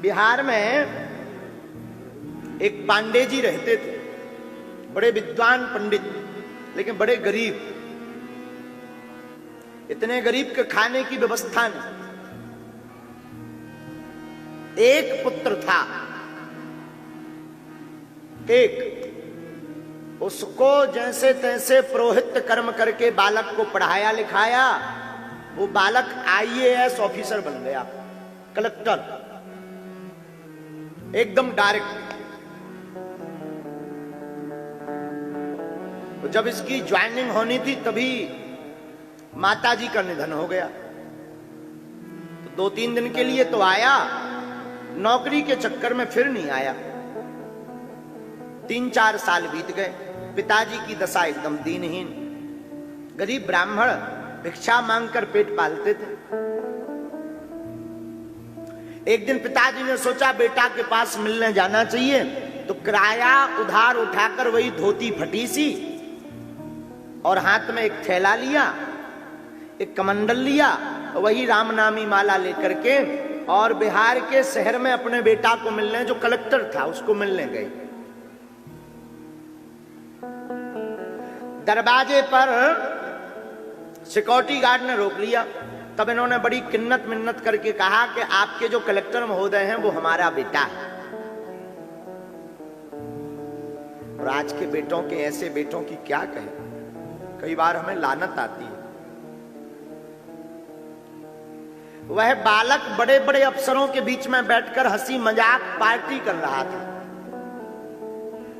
बिहार में एक पांडे जी रहते थे, बड़े विद्वान पंडित, लेकिन बड़े गरीब, इतने गरीब के खाने की व्यवस्था नहीं। एक पुत्र था, एक, उसको जैसे तैसे पुरोहित कर्म करके बालक को पढ़ाया लिखाया। वो बालक IAS ऑफिसर बन गया, कलेक्टर, एकदम डायरेक्ट। तो जब इसकी ज्वाइनिंग होनी थी तभी माताजी का निधन हो गया। तो 2-3 दिन के लिए तो आया, नौकरी के चक्कर में फिर नहीं आया। 3-4 साल बीत गए। पिताजी की दशा एकदम दीनहीन, गरीब ब्राह्मण भिक्षा मांगकर पेट पालते थे। एक दिन पिताजी ने सोचा बेटा के पास मिलने जाना चाहिए, तो किराया उधार उठाकर वही धोती फटी सी और हाथ में एक थैला लिया, एक कमंडल लिया, वही रामनामी माला लेकर के और बिहार के शहर में अपने बेटा को मिलने, जो कलेक्टर था, उसको मिलने गए। दरवाजे पर सिक्योरिटी गार्ड ने रोक लिया। तब इन्होंने बड़ी किन्नत मिन्नत करके कहा कि आपके जो कलेक्टर महोदय हैं वो हमारा बेटा है। और आज के बेटों के, ऐसे बेटों की क्या कहें, कई बार हमें लानत आती है। वह बालक बड़े बड़े अफसरों के बीच में बैठकर हंसी मजाक पार्टी कर रहा था।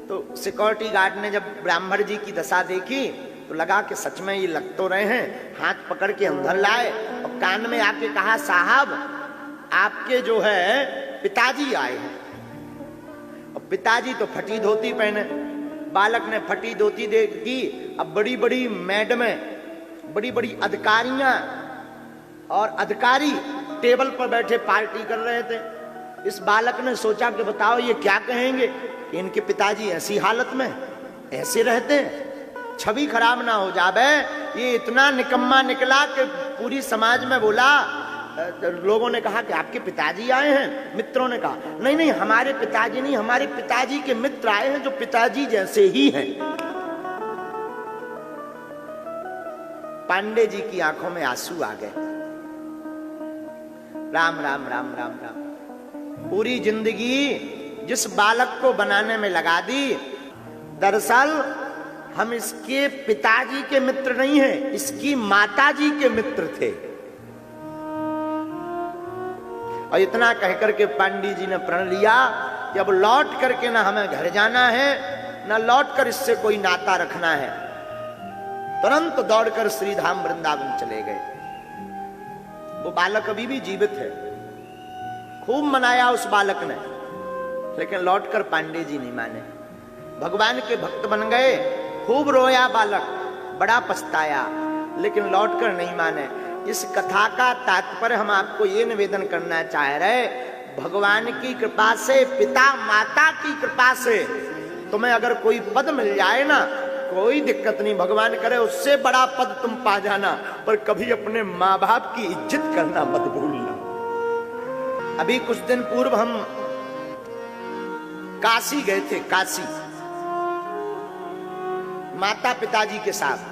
तो सिक्योरिटी गार्ड ने जब ब्राह्मण जी की दशा देखी तो लगा कि सच में ये लग तो रहे हैं। हाथ पकड़ के अंदर लाए और कान में आके कहा, साहब आपके जो है पिताजी आए हैं। और पिताजी तो फटी धोती पहने। बालक ने फटी धोती देखी। अब बड़ी बड़ी मैडमें, बड़ी बड़ी अधिकारियां और अधिकारी टेबल पर बैठे पार्टी कर रहे थे। इस बालक ने सोचा कि बताओ ये क्या कहेंगे कि इनके पिताजी ऐसी हालत में ऐसे रहते हैं, छवि खराब ना हो जावे। ये इतना निकम्मा निकला कि पूरी समाज में बोला। लोगों ने कहा कि आपके पिताजी आए हैं। मित्रों ने कहा नहीं नहीं, हमारे पिताजी नहीं, हमारे पिताजी के मित्र आए हैं जो पिताजी जैसे ही हैं। पांडे जी की आंखों में आंसू आ गए। राम राम राम राम राम। पूरी जिंदगी जिस बालक को बनाने में लगा दी, दरअसल हम इसके पिताजी के मित्र नहीं हैं, इसकी माताजी के मित्र थे। और इतना कहकर के पांडे जी ने प्रण लिया कि अब लौट करके ना हमें घर जाना है, ना लौट कर इससे कोई नाता रखना है। तुरंत दौड़कर श्रीधाम वृंदावन चले गए। वो बालक अभी भी जीवित है। खूब मनाया उस बालक ने, लेकिन लौटकर पांडे जी नहीं माने। भगवान के भक्त बन गए। खूब रोया बालक, बड़ा पछताया, लेकिन लौटकर नहीं माने। इस कथा का तात्पर्य हम आपको ये निवेदन करना चाह रहे, भगवान की कृपा से, पिता माता की कृपा से तुम्हें अगर कोई पद मिल जाए ना, कोई दिक्कत नहीं, भगवान करे उससे बड़ा पद तुम पा जाना, पर कभी अपने माँ बाप की इज्जत करना मत भूलना। अभी कुछ दिन पूर्व हम काशी गए थे, काशी, माता पिताजी के साथ।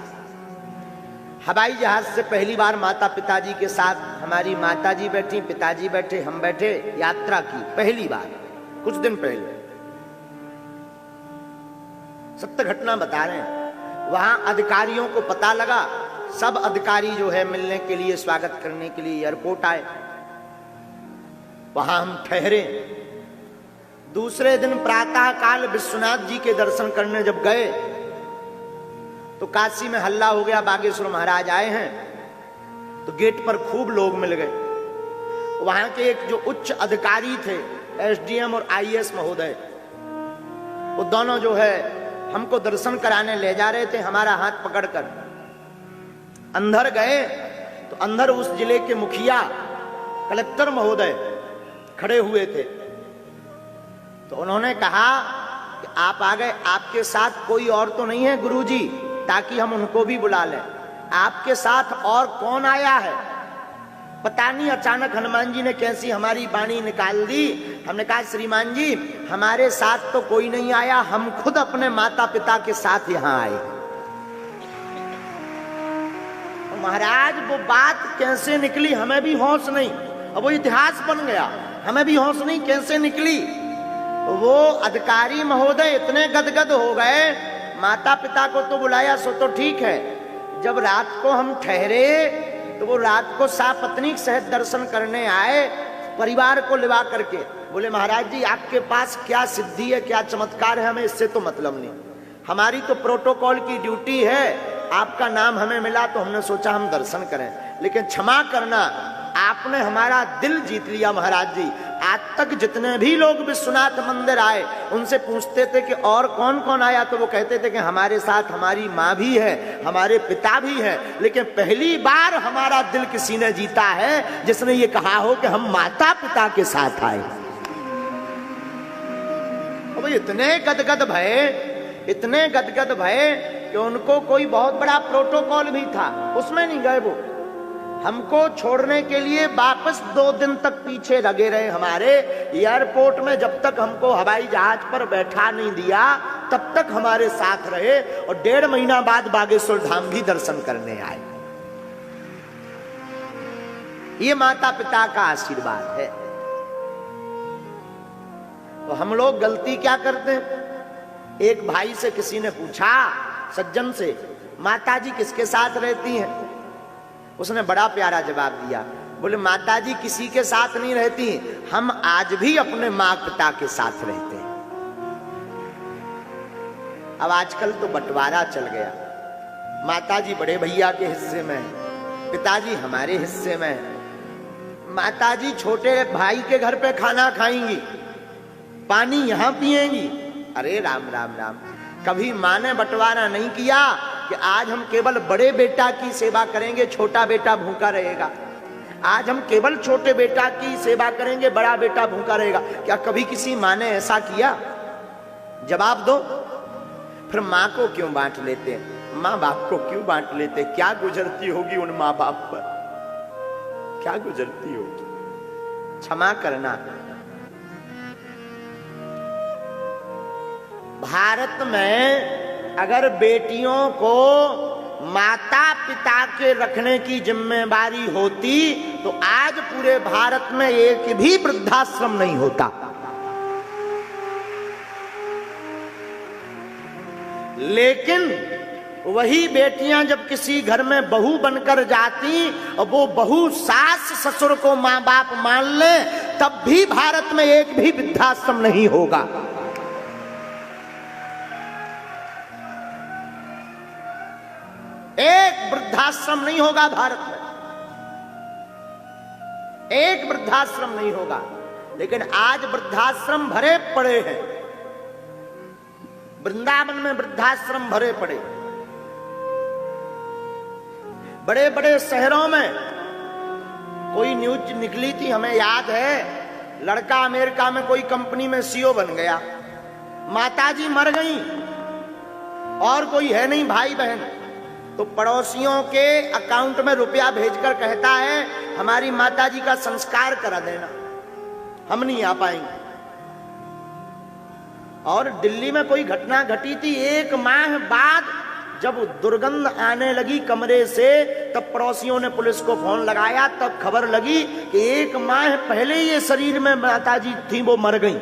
हवाई जहाज से पहली बार माता पिताजी के साथ हमारी माताजी बैठी, पिताजी बैठे, हम बैठे, यात्रा की पहली बार कुछ दिन पहले। सत्य घटना बता रहे हैं। वहां अधिकारियों को पता लगा, सब अधिकारी जो है मिलने के लिए, स्वागत करने के लिए एयरपोर्ट आए। वहां हम ठहरे। दूसरे दिन प्रातः काल विश्वनाथ जी के दर्शन करने जब गए तो काशी में हल्ला हो गया, बागेश्वर महाराज आए हैं। तो गेट पर खूब लोग मिल गए। वहां के एक जो उच्च अधिकारी थे, SDM और IAS महोदय, वो दोनों जो है हमको दर्शन कराने ले जा रहे थे, हमारा हाथ पकड़कर। अंदर गए तो अंदर उस जिले के मुखिया कलेक्टर महोदय खड़े हुए थे। तो उन्होंने कहा कि आप आ गए, आपके साथ कोई और तो नहीं है गुरुजी, ताकि हम उनको भी बुला लें। आपके साथ और कौन आया है? पता नहीं अचानक हनुमान जी ने कैसी हमारी वाणी निकाल दी हमने कहा श्रीमान जी हमारे साथ तो कोई नहीं आया, हम खुद अपने माता पिता के साथ यहां आए। महाराज वो बात कैसे निकली हमें भी होश नहीं, अब वो इतिहास बन गया, हमें भी होश नहीं कैसे निकली। वो अधिकारी महोदय इतने गदगद हो गए, माता पिता को तो बुलाया सो तो ठीक है, जब रात को हम ठहरे तो वो रात को सापत्नी सहित दर्शन करने आए परिवार को लिवा करके। बोले महाराज जी आपके पास क्या सिद्धि है, क्या चमत्कार है, हमें इससे तो मतलब नहीं, हमारी तो प्रोटोकॉल की ड्यूटी है, आपका नाम हमें मिला तो हमने सोचा हम दर्शन करें, लेकिन क्षमा करना आपने हमारा दिल जीत लिया महाराज जी। आज तक जितने भी लोग विश्वनाथ मंदिर आए उनसे पूछते थे कि और कौन कौन आया, तो वो कहते थे कि हमारे साथ हमारी माँ भी है, हमारे पिता भी है, लेकिन पहली बार हमारा दिल किसी ने जीता है जिसने ये कहा हो कि हम माता पिता के साथ आए। अब इतने गदगद भये, इतने गदगद भये कि उनको कोई बहुत बड़ा प्रोटोकॉल भी था, उसमें नहीं गए वो। हमको छोड़ने के लिए वापस 2 दिन तक पीछे लगे रहे हमारे एयरपोर्ट में, जब तक हमको हवाई जहाज पर बैठा नहीं दिया तब तक हमारे साथ रहे, और 1.5 महीना बाद बागेश्वर धाम भी दर्शन करने आए। ये माता पिता का आशीर्वाद है। तो हम लोग गलती क्या करते हैं, एक भाई से किसी ने पूछा सज्जन से, माता जी किसके साथ रहती हैं? उसने बड़ा प्यारा जवाब दिया, बोले माता जी किसी के साथ नहीं रहती, हम आज भी अपने माँ पिता के साथ रहते हैं। अब आजकल तो बंटवारा चल गया, माता जी बड़े भैया के हिस्से में, पिताजी हमारे हिस्से में। माता जी छोटे भाई के घर पे खाना खाएंगी, पानी यहां पिएंगी। अरे राम राम राम, कभी माँ ने बंटवारा नहीं किया कि आज हम केवल बड़े बेटा की सेवा करेंगे, छोटा बेटा भूखा रहेगा। आज हम केवल छोटे बेटा की सेवा करेंगे, बड़ा बेटा भूखा रहेगा। क्या कभी किसी माँ ने ऐसा किया? जवाब दो। फिर माँ को क्यों बांट लेते, माँ बाप को क्यों बांट लेते? क्या गुजरती होगी उन माँ बाप पर, क्या गुजरती होगी? क्षमा करना। भारत में अगर बेटियों को माता पिता के रखने की जिम्मेदारी होती तो आज पूरे भारत में एक भी वृद्धाश्रम नहीं होता। लेकिन वही बेटियां जब किसी घर में बहू बनकर जाती और वो बहू सास ससुर को माँ बाप मान ले, तब भी भारत में एक भी वृद्धाश्रम नहीं होगा। एक वृद्धाश्रम नहीं होगा भारत में, एक वृद्धाश्रम नहीं होगा। लेकिन आज वृद्धाश्रम भरे पड़े हैं, वृंदावन में वृद्धाश्रम भरे पड़े। बड़े बड़े शहरों में कोई न्यूज निकली थी, हमें याद है, लड़का अमेरिका में कोई कंपनी में सीईओ बन गया, माताजी मर गई और कोई है नहीं भाई बहन, तो पड़ोसियों के अकाउंट में रुपया भेजकर कहता है हमारी माताजी का संस्कार करा देना, हम नहीं आ पाएंगे। और दिल्ली में कोई घटना घटी थी, 1 माह बाद जब दुर्गंध आने लगी कमरे से, तब पड़ोसियों ने पुलिस को फोन लगाया, तब खबर लगी कि 1 माह पहले ये शरीर में माताजी थी वो मर गई।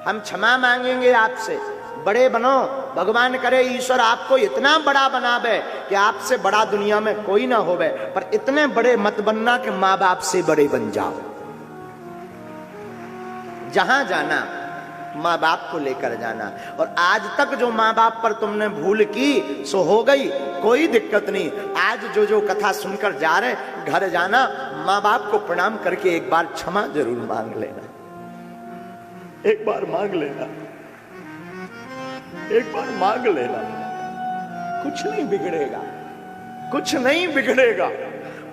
हम क्षमा मांगेंगे आपसे, बड़े बनो, भगवान करे ईश्वर आपको इतना बड़ा बनावे कि आपसे बड़ा दुनिया में कोई ना होवे, पर इतने बड़े मत बनना कि माँ बाप से बड़े बन जाओ। जहां जाना माँ बाप को लेकर जाना। और आज तक जो माँ बाप पर तुमने भूल की सो हो गई, कोई दिक्कत नहीं। आज जो जो कथा सुनकर जा रहे, घर जाना, माँ बाप को प्रणाम करके एक बार क्षमा जरूर मांग लेना, एक बार मांग लेना, एक बार मांग लेना। कुछ नहीं बिगड़ेगा, कुछ नहीं बिगड़ेगा।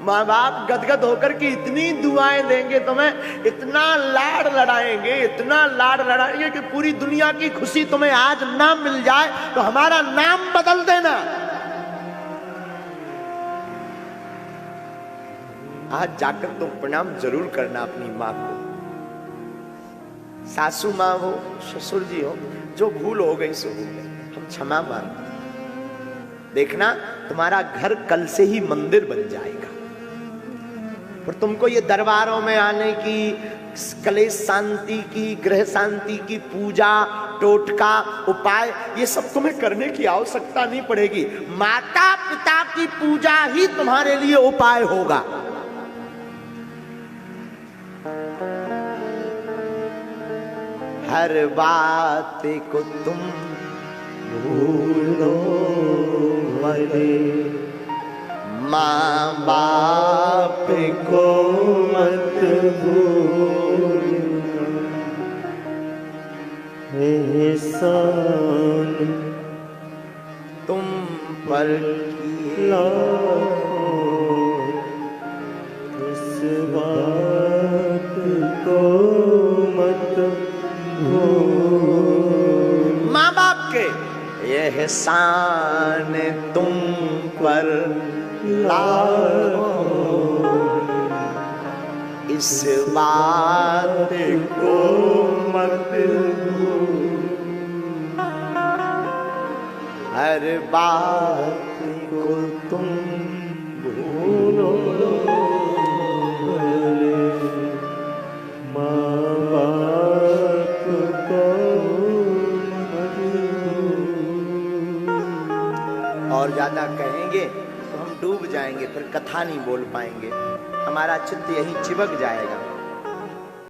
माँ बाप गदगद होकर के इतनी दुआएं देंगे तुम्हें, इतना लाड लड़ाएंगे, इतना लाड लड़ाएंगे कि पूरी दुनिया की खुशी तुम्हें आज ना मिल जाए तो हमारा नाम बदल देना। आज जाकर तुम प्रणाम जरूर करना अपनी माँ को। सासू माँ हो, ससुर जी हो, जो भूल हो गई सो हो गई, हम क्षमा मांगते। देखना तुम्हारा घर कल से ही मंदिर बन जाएगा। और तुमको ये दरबारों में आने की, कलेश शांति की, ग्रह शांति की पूजा, टोटका, उपाय, ये सब तुम्हें करने की आवश्यकता नहीं पड़ेगी। माता पिता की पूजा ही तुम्हारे लिए उपाय होगा। हर बात को तुम भूलो मरे, माँ बाप को मत भूलना, एहसान तुम पर किया इस बात को मत भूलना। माँ बाप के एहसान तुम पर इस बात को मत भूलना, हर बात को तुम भूलो माँ बाप को मत भूलना। और ज्यादा कहेंगे तो हम डूब जाएंगे, फिर कथा नहीं बोल पाएंगे, हमारा चित्त यहीं चिपक जाएगा।